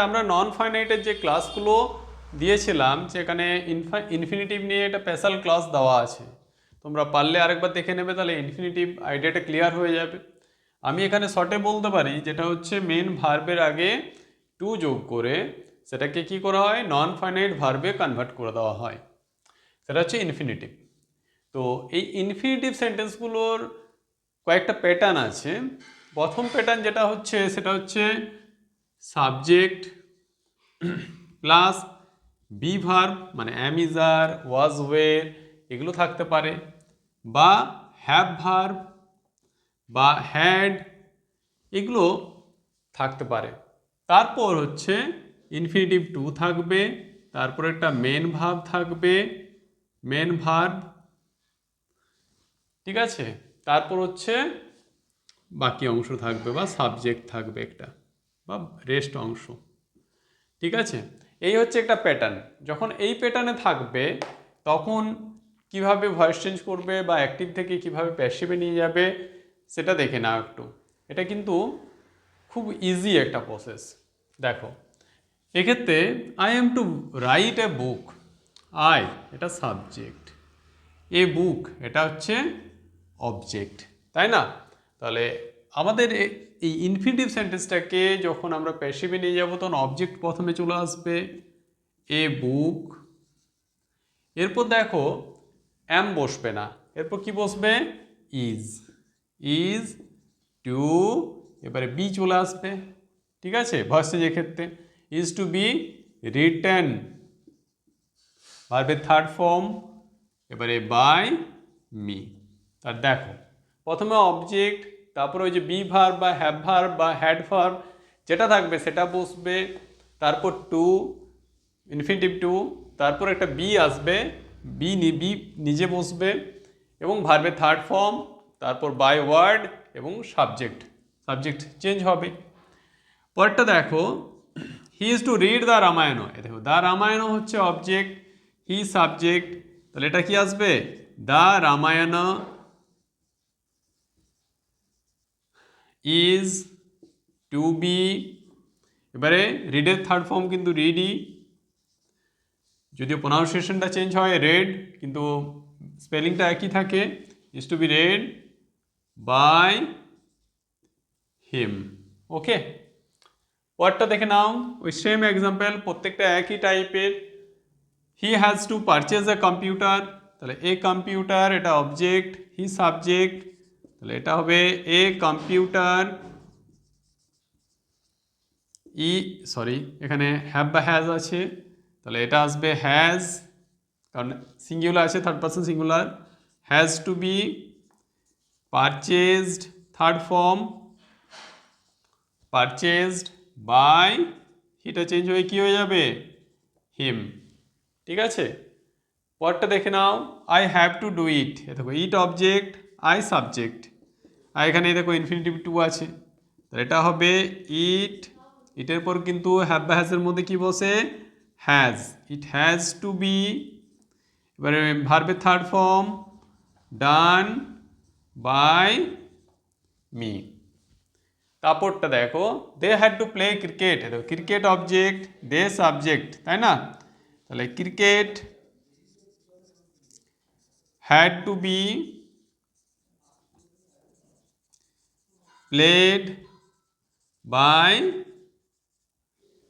আমরা নন ফাইনাইটের যে ক্লাসগুলো দিয়েছিলাম যেখানে ইনফিনিটিভ নিয়ে একটা স্পেশাল ক্লাস দেওয়া আছে, তোমরা পারলে আরেকবার দেখে নেবে, তাহলে ইনফিনিটিভ আইডিয়াটা ক্লিয়ার হয়ে যাবে। আমি এখানে শর্টে বলতে পারি যেটা হচ্ছে মেন ভার্বের আগে টু যোগ করে সেটাকে কি করা হয়, নন ফাইনাইট ভার্বে কনভার্ট করে দেওয়া হয়, সেটা হচ্ছে ইনফিনিটিভ। তো এই ইনফিনিটিভ সেন্টেন্সগুলোর কয়েকটা প্যাটার্ন আছে। প্রথম প্যাটার্ন যেটা হচ্ছে সেটা হচ্ছে সাবজেক্ট প্লাস বি ভার্ব, মানে অ্যাম ইজ আর, ওয়াজ ওয়ের এগুলো থাকতে পারে, বা হ্যাভ ভার্ব বা হ্যাড এগুলো থাকতে পারে। তারপর হচ্ছে ইনফিনিটিভ টু থাকবে, তারপর একটা মেন ভার্ব থাকবে, মেন ভার্ব, ঠিক আছে। তারপর হচ্ছে বাকি অংশ থাকবে বা সাবজেক্ট থাকবে একটা, বা রেস্ট অংশ, ঠিক আছে। এই হচ্ছে একটা প্যাটার্ন। যখন এই প্যাটার্নে থাকবে তখন কিভাবে ভয়েস চেঞ্জ করবে বা অ্যাক্টিভ থেকে কিভাবে প্যাসিভে নিয়ে যাবে সেটা দেখে নাও একটু। এটা কিন্তু খুব ইজি একটা প্রসেস। দেখো এক্ষেত্রে I am to write a book, I এটা সাবজেক্ট, এ বুক এটা হচ্ছে অবজেক্ট, তাই না? তাহলে আমাদের এই ইনফিনিটিভ সেন্টেন্সটাকে যখন আমরা প্যাসিভে নিয়ে যাব তখন অবজেক্ট প্রথমে চলে আসবে, এ বুক। এরপর দেখো অ্যাম বসবে না, এরপর কি বসবে, ইজ, ইজ টু, এবারে বি চলে আসবে, ঠিক আছে। ভার্সেজের ক্ষেত্রে ইজ টু বি রিটেন, ভার্বের থার্ড ফর্ম, এবারে বাই মি। তার দেখো প্রথমে অবজেক্ট, তারপরে ওই যে বি ভার্ব বা হ্যাভ ভার্ব বা হ্যাড ভার্ব যেটা থাকবে সেটা বসবে, তারপর টু, ইনফিনিটিভ টু, তারপর একটা বি আসবে, বি নিজে বসবে, এবং ভার্বের থার্ড ফর্ম, তারপর বাই ওয়ার্ড এবং সাবজেক্ট, সাবজেক্ট চেঞ্জ হবে। পরেরটা দেখো, he is to read the Ramayana, এ দেখো দ্য রামায়ণ হচ্ছে অবজেক্ট, হি সাবজেক্ট, তাহলে এটা কি আসবে, the Ramayana is to be, এবারে রিডের থার্ড ফর্ম কিন্তু রিডই, যদিও প্রোনাউন্সিয়েশনটা চেঞ্জ হয় রেড, কিন্তু স্পেলিংটা একই থাকে, is to be read by him. Okay, পরেরটা দেখে নাও, ওই সেম এক্সাম্পল, প্রত্যেকটা একই টাইপের। He has to purchase a computer, তাহলে এ কম্পিউটার এটা অবজেক্ট, হি সাবজেক্ট, তাহলে এটা হবে এ কম্পিউটার, সরি এখানে হ্যাভ বা হ্যাজ আছে, তাহলে এটা আসবে হ্যাজ, কারণ সিঙ্গুলার আছে, third person singular, has to be purchased, third form, purchased by, হিটা চেঞ্জ হয়ে কি হয়ে যাবে, হিম, ঠিক আছে। পরটা দেখে নাও, I have to do it, এ দেখো ইট অবজেক্ট, আই সাবজেক্ট, আর এখানে দেখো ইনফিনিটিভ টু আছে, তাহলে এটা হবে ইট, ইটের পর কিন্তু হ্যাভ বা হ্যাজের মধ্যে কি বসে, has, it has to be, এবারে ভার্বের third form done by me. তারপরটা দেখো, they had to play cricket, দেখো ক্রিকেট অবজেক্ট, দে সাবজেক্ট, তাই না? তাহলে cricket had to be played by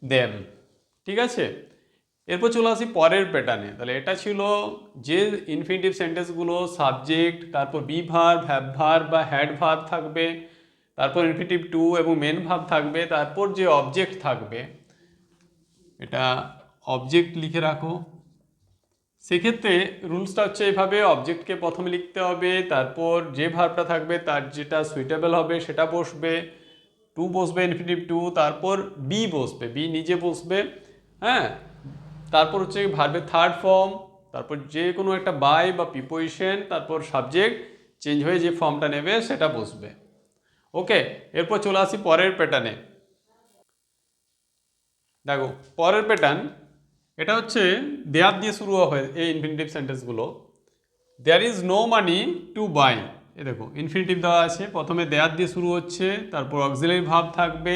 them, ঠিক আছে। এরপর চলে আসি পরের প্যাটার্নে। তাহলে এটা ছিল যে ইনফিনিটিভ সেন্টেন্সগুলো সাবজেক্ট, তারপর বি ভার্ব, হ্যাভ ভার্ব বা হ্যাড ভার্ব থাকবে, তারপর ইনফিনিটিভ টু এবং মেন ভার্ব থাকবে, তারপর যে অবজেক্ট থাকবে, এটা অবজেক্ট লিখে রাখো। সেক্ষেত্রে রুলসটা হচ্ছে এইভাবে, অবজেক্টকে প্রথমে লিখতে হবে, তারপর যে ভার্বটা থাকবে তার যেটা সুইটেবল হবে সেটা বসবে, টু বসবে ইনফিনিটিভ টু, তারপর বি বসবে, বি নিজে বসবে, হ্যাঁ, তারপর হচ্ছে ভার্বের থার্ড ফর্ম, তারপর যে কোনো একটা বাই বা প্রিপোজিশন, তারপর সাবজেক্ট চেঞ্জ হয়ে যে ফর্মটা নেবে সেটা বসবে। ওকে, এরপর চলে আসি পরের প্যাটার্নে। দেখো পরের প্যাটার্ন, এটা হচ্ছে দেয়ার দিয়ে শুরু হয় এই ইনফিনিটিভ সেন্টেন্সগুলো। There is no money to buy, এ দেখো ইনফিনিটিভ দেওয়া আছে, প্রথমে দেয়ার দিয়ে শুরু হচ্ছে, তারপর অক্সিলারি ভার্ব থাকবে,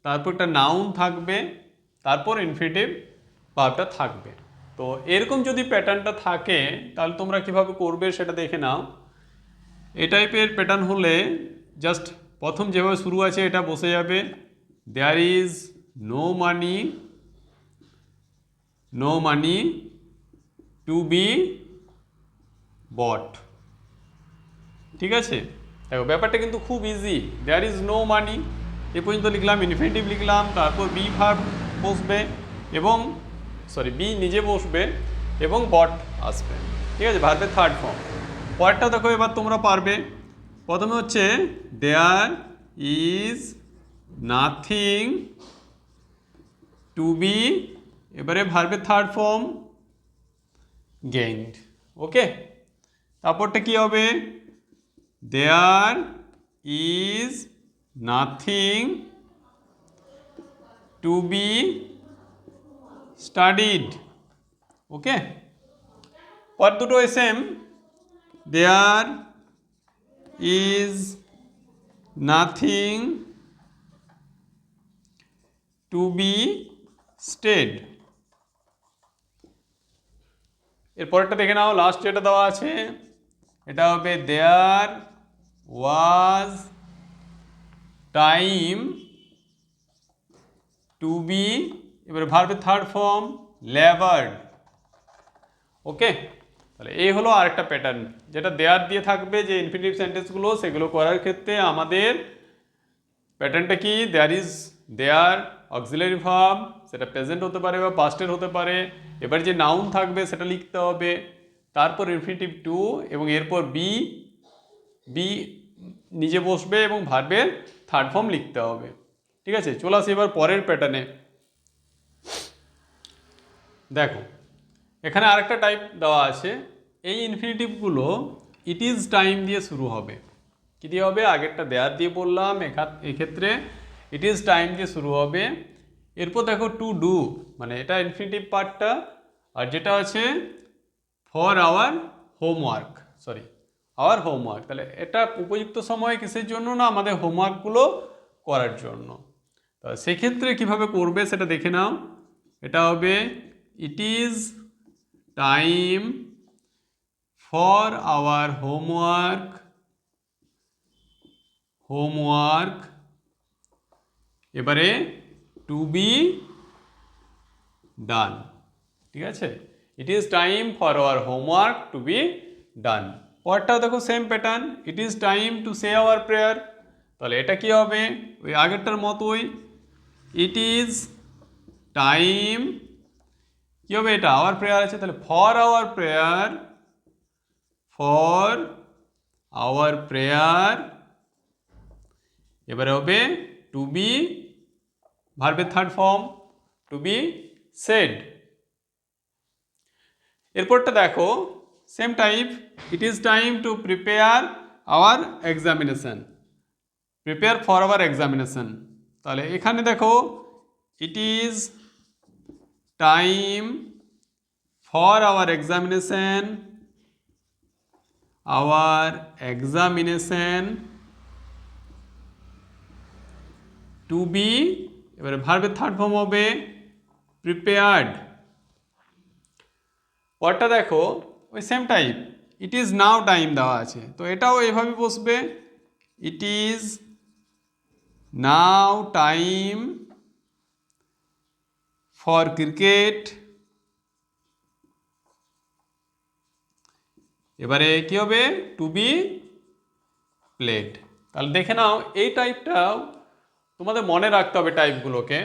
তারপর একটা নাউন থাকবে, তারপর ইনফিনিটিভ ভার্বটা থাকবে। তো এরকম যদি প্যাটার্নটা থাকে তাহলে তোমরা কিভাবে করবে সেটা দেখে নাও। এই টাইপের প্যাটার্ন হলে জাস্ট প্রথম যেভাবে শুরু আছে এটা বসে যাবে, there is no money to be bought. ঠিক আছে, দেখো ব্যাপারটা কিন্তু খুব easy. There is no money এ পর্যন্ত লিখলাম, ইনফিনিটিভ লিখলাম, তারপর বি ভার্ব বসবে এবং বি নিজে বসবে এবং বট আসবে। ঠিক আছে, ভার্বের থার্ড ফর্ম। পরেরটা দেখো এবার তোমরা পারবে। প্রথমে হচ্ছে there is nothing to be, এবারে ভার্বের থার্ড ফর্ম গেইনড। ওকে, তারপরটা কি হবে? There is nothing to be studied. Okay, পর দুটো same, there is nothing to be stayed. এরপরটা দেখে নাও, লাস্ট যেটা দেওয়া আছে এটা হবে there was time to be, এবার ভার্বের থার্ড ফর্ম লেবার্ড। ওকে, তাহলে এই হলো আরেকটা প্যাটার্ন, যেটা দেয়ার দিয়ে থাকবে যে ইনফিনিটিভ সেন্টেন্সগুলো সেগুলো করার ক্ষেত্রে আমাদের প্যাটার্নটা কি? দেয়ার অক্সিলারি ভার্ব, সেটা প্রেজেন্ট হতে পারে বা পাস্টের হতে পারে। এবার যে নাউন থাকবে সেটা লিখতে হবে, তারপর ইনফিনিটিভ টু এবং এরপর বি নিজে বসবে এবং ভার্বের থার্ড ফর্ম লিখতে হবে। ঠিক আছে, চলে আসি এবার পরের প্যাটার্নে। দেখো এখানে আরেকটা টাইপ দেওয়া আছে, এই ইনফিনিটিভগুলো ইট ইজ টাইম দিয়ে শুরু হবে। কী দিয়ে হবে? আগেরটা দেয়ার দিয়ে বললাম, এক্ষেত্রে ইট ইজ টাইম দিয়ে শুরু হবে। এরপর দেখো টু ডু, মানে এটা ইনফিনিটিভ পার্টটা, আর যেটা আছে ফর আওয়ার হোমওয়ার্ক, তাহলে এটা উপযুক্ত সময় কিসের জন্য? না, আমাদের হোমওয়ার্কগুলো করার জন্য। তো সেক্ষেত্রে কিভাবে করবে সেটা দেখে নাও। এটা হবে it is time for our homework, এবারে টু বি ডান। ঠিক আছে, it is time for our homework to be done. পরটাও দেখো same pattern, it is time to say our prayer. তাহলে এটা কি হবে? ওই আগেরটার মতোই, ইট ইজ টাইম, কি হবে এটা? আওয়ার প্রেয়ার আছে, তাহলে ফর আওয়ার প্রেয়ার, এবারে হবে টু বি, ভার্বের third form to be said. এরপরটা দেখো same type, it is time to prepare for our examination. তাহলে এখানে দেখো it is time for our examination to be, এবারে ভার্বের থার্ড ফর্ম হবে প্রিপেয়ার্ড। পরটা দেখো ওই same type, it is now time দেওয়া আছে, তো এটাও এভাবে বসবে, it is now time for cricket. এবারে কি হবে? To be played. তাহলে দেখে নাও, এই টাইপটাও তোমাদের মনে রাখতে হবে টাইপগুলোকে।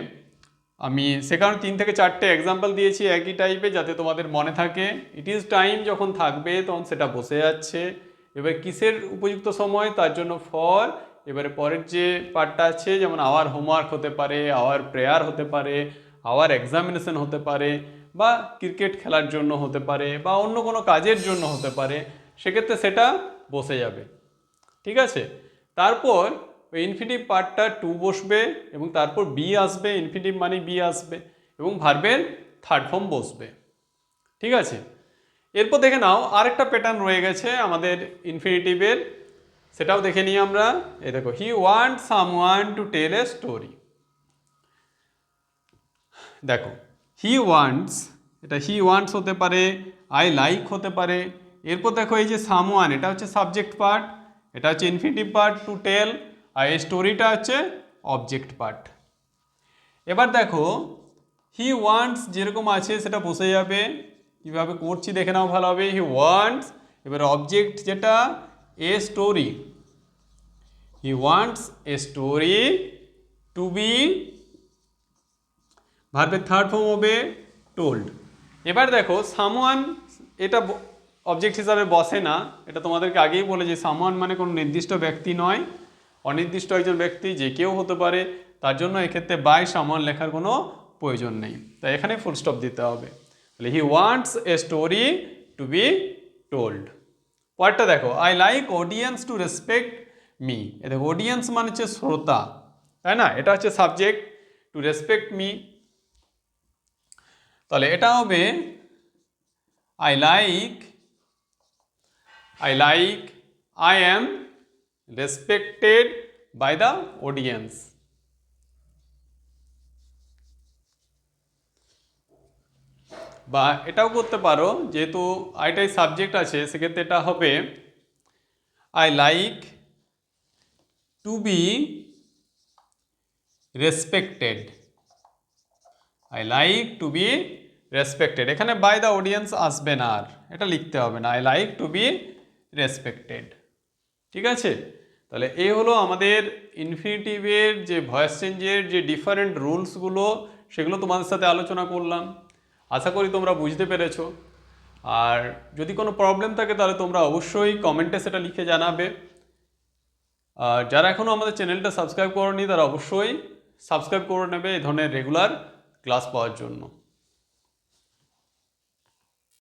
আমি সে কারণে 3 থেকে 4টে এক্সাম্পল দিয়েছি একই টাইপে, যাতে তোমাদের মনে থাকে। ইট ইজ টাইম যখন থাকবে তখন সেটা বসে যাচ্ছে। এবার কিসের উপযুক্ত সময়? তার জন্য ফর, এবারে পরের যে পার্টটা আছে যেমন আওয়ার হোমওয়ার্ক হতে পারে, আওয়ার প্রেয়ার হতে পারে, আওয়ার এক্সামিনেশন হতে পারে, বা ক্রিকেট খেলার জন্য হতে পারে, বা অন্য কোনো কাজের জন্য হতে পারে, সেক্ষেত্রে সেটা বসে যাবে। ঠিক আছে, তারপর ওই ইনফিনিটিভ পার্টটা টু বসবে এবং তারপর বি আসবে, ইনফিনিটিভ মানে বি আসবে এবং ভার্বের থার্ড ফর্ম বসবে। ঠিক আছে, এরপর দেখে নাও আরেকটা প্যাটার্ন রয়ে গেছে আমাদের ইনফিনিটিভের, সেটাও দেখে নিই আমরা। এই দেখো, he want someone to tell a story. দেখো হি ওয়ান্টস, এটা হি ওয়ান্টস হতে পারে, আই লাইক হতে পারে। এরপর দেখো এই যে সামওয়ান, এটা হচ্ছে সাবজেক্ট পার্ট, এটা হচ্ছে ইনফিনিটিভ পার্ট টু টেল, আর এই স্টোরিটা হচ্ছে অবজেক্ট পার্ট। এবার দেখো হি ওয়ান্টস যেরকম আছে সেটা বসে যাবে, কীভাবে করছি দেখে নাও ভালোভাবে। হি ওয়ান্টস, এবার অবজেক্ট যেটা a story, he wants a story to be, ভার্বের থার্ড ফর্ম হবে টোল্ড। এবার দেখো সামওয়ান, এটা অবজেক্ট হিসাবে বসে না, এটা তোমাদেরকে আগেই বলে যে সামওয়ান মানে কোনো নির্দিষ্ট ব্যক্তি নয়, অনির্দিষ্ট একজন ব্যক্তি, যে কেউ হতে পারে, তার জন্য এক্ষেত্রে বাই সামওয়ান লেখার কোনো প্রয়োজন নেই, তাই এখানে ফুল স্টপ দিতে হবে। তাহলে he wants a story to be told. পরেরটা দেখো I like audience to respect me. এ দেখো অডিয়েন্স মানে হচ্ছে শ্রোতা, তাই না, এটা হচ্ছে সাবজেক্ট, টু রেসপেক্ট মি, তাহলে এটা হবে I like, I am respected by the audience. বা এটাও করতে পারো, যেহেতু আইটাই সাবজেক্ট আছে সেক্ষেত্রে এটা হবে I like to B respected, I like to B respected. এখানে বাই দ্য অডিয়েন্স আসবে না, আর এটা লিখতে হবে না, I like to B respected. ঠিক আছে, তাহলে এই হলো আমাদের ইনফিনিটিভের যে ভয়েস চেঞ্জের যে ডিফারেন্ট রুলসগুলো, সেগুলো তোমাদের সাথে আলোচনা করলাম। আশা করি তোমরা বুঝতে পেরেছো। আর যদি কোনো প্রবলেম থাকে তাহলে তোমরা অবশ্যই কমেন্টে সেটা লিখে জানাবে। আর যারা এখনও আমাদের চ্যানেলটা সাবস্ক্রাইব করোনি তারা অবশ্যই সাবস্ক্রাইব করে নেবে এই ধরনের রেগুলার ক্লাস পাওয়ার জন্য।